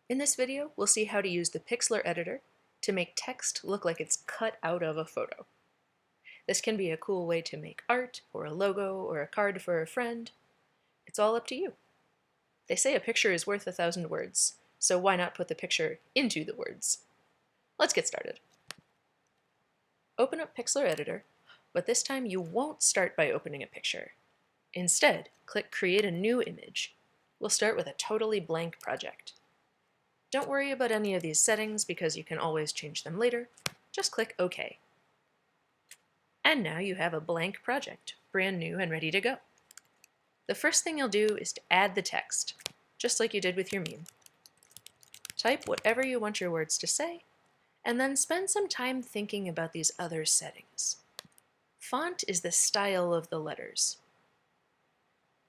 In this video, we'll see how to use the Pixlr editor to make text look like it's cut out of a photo. This can be a cool way to make art, or a logo, or a card for a friend. It's all up to you. They say a picture is worth 1,000 words, so why not put the picture into the words? Let's get started. Open up Pixlr Editor, but this time you won't start by opening a picture. Instead, click Create a New Image. We'll start with a totally blank project. Don't worry about any of these settings because you can always change them later. Just click OK. And now you have a blank project, brand new and ready to go. The first thing you'll do is to add the text, just like you did with your meme. Type whatever you want your words to say, and then spend some time thinking about these other settings. Font is the style of the letters,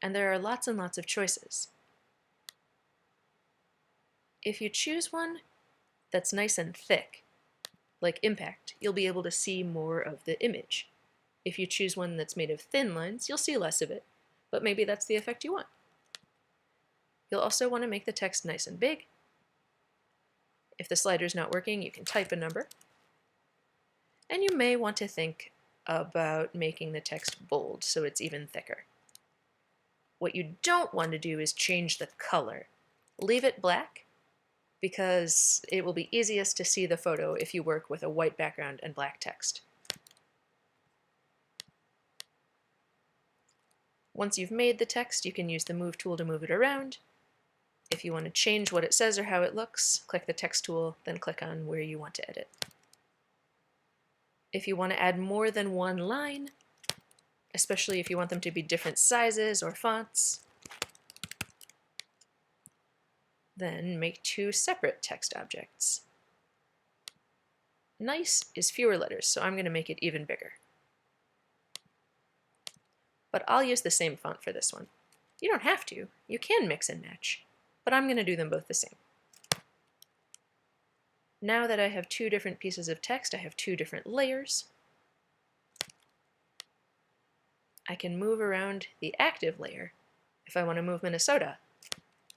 and there are lots and lots of choices. If you choose one that's nice and thick, like Impact, you'll be able to see more of the image. If you choose one that's made of thin lines, you'll see less of it, but maybe that's the effect you want. You'll also want to make the text nice and big. If the slider's not working, you can type a number. And you may want to think about making the text bold so it's even thicker. What you don't want to do is change the color. Leave it black, because it will be easiest to see the photo if you work with a white background and black text. Once you've made the text, you can use the Move tool to move it around. If you want to change what it says or how it looks, click the Text tool, then click on where you want to edit. If you want to add more than one line, especially if you want them to be different sizes or fonts, then make two separate text objects. Nice is fewer letters, so I'm going to make it even bigger. But I'll use the same font for this one. You don't have to. You can mix and match, but I'm going to do them both the same. Now that I have two different pieces of text, I have two different layers. I can move around the active layer. If I want to move Minnesota,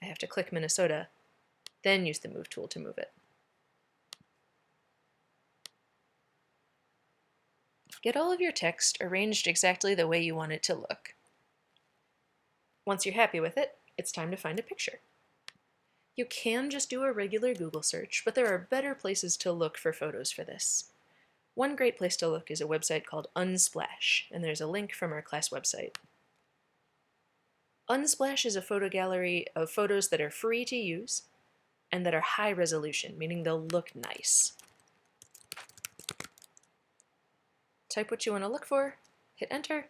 I have to click Minnesota, then use the Move tool to move it. Get all of your text arranged exactly the way you want it to look. Once you're happy with it, it's time to find a picture. You can just do a regular Google search, but there are better places to look for photos for this. One great place to look is a website called Unsplash, and there's a link from our class website. Unsplash is a photo gallery of photos that are free to use and that are high resolution, meaning they'll look nice. Type what you want to look for, hit enter,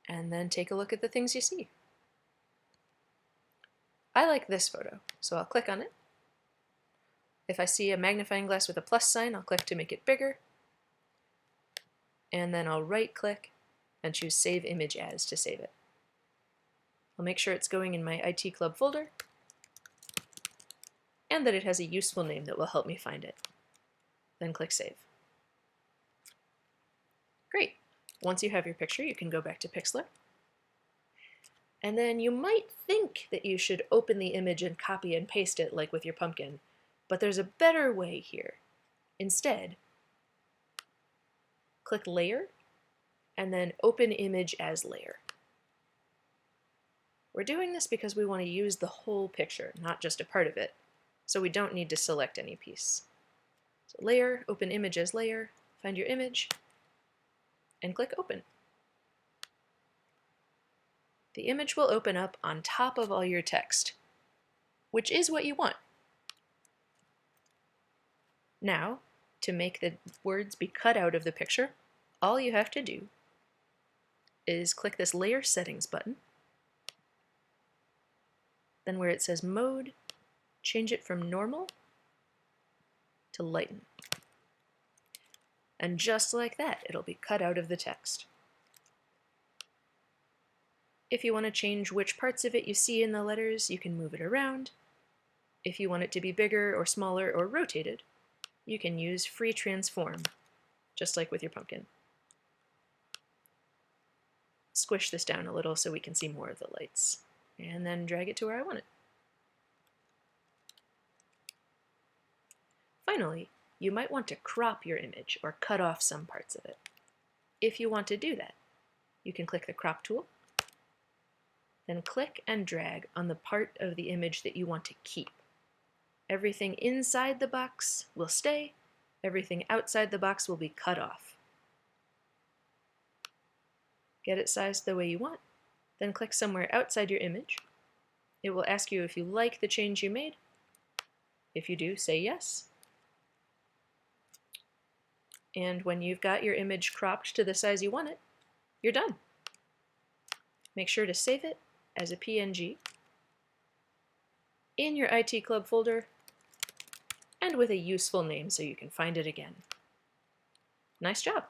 and then take a look at the things you see. I like this photo, so I'll click on it. If I see a magnifying glass with a plus sign, I'll click to make it bigger, and then I'll right-click and choose Save Image As to save it. I'll make sure it's going in my IT Club folder, and that it has a useful name that will help me find it. Then click Save. Great. Once you have your picture, you can go back to Pixlr. And then you might think that you should open the image and copy and paste it like with your pumpkin, but there's a better way here. Instead, click Layer, and then Open Image as Layer. We're doing this because we want to use the whole picture, not just a part of it, so we don't need to select any piece. So Layer, Open Image as Layer, find your image, and click Open. The image will open up on top of all your text, which is what you want. Now, to make the words be cut out of the picture, all you have to do is click this Layer Settings button, then where it says Mode, change it from Normal to Lighten. And just like that, it'll be cut out of the text. If you want to change which parts of it you see in the letters, you can move it around. If you want it to be bigger or smaller or rotated, you can use Free Transform, just like with your pumpkin. Squish this down a little so we can see more of the lights, and then drag it to where I want it. Finally, you might want to crop your image or cut off some parts of it. If you want to do that, you can click the Crop tool, then click and drag on the part of the image that you want to keep. Everything inside the box will stay, everything outside the box will be cut off. Get it sized the way you want, then click somewhere outside your image. It will ask you if you like the change you made. If you do, say yes. And when you've got your image cropped to the size you want it, you're done. Make sure to save it as a PNG in your IT Club folder and with a useful name so you can find it again. Nice job!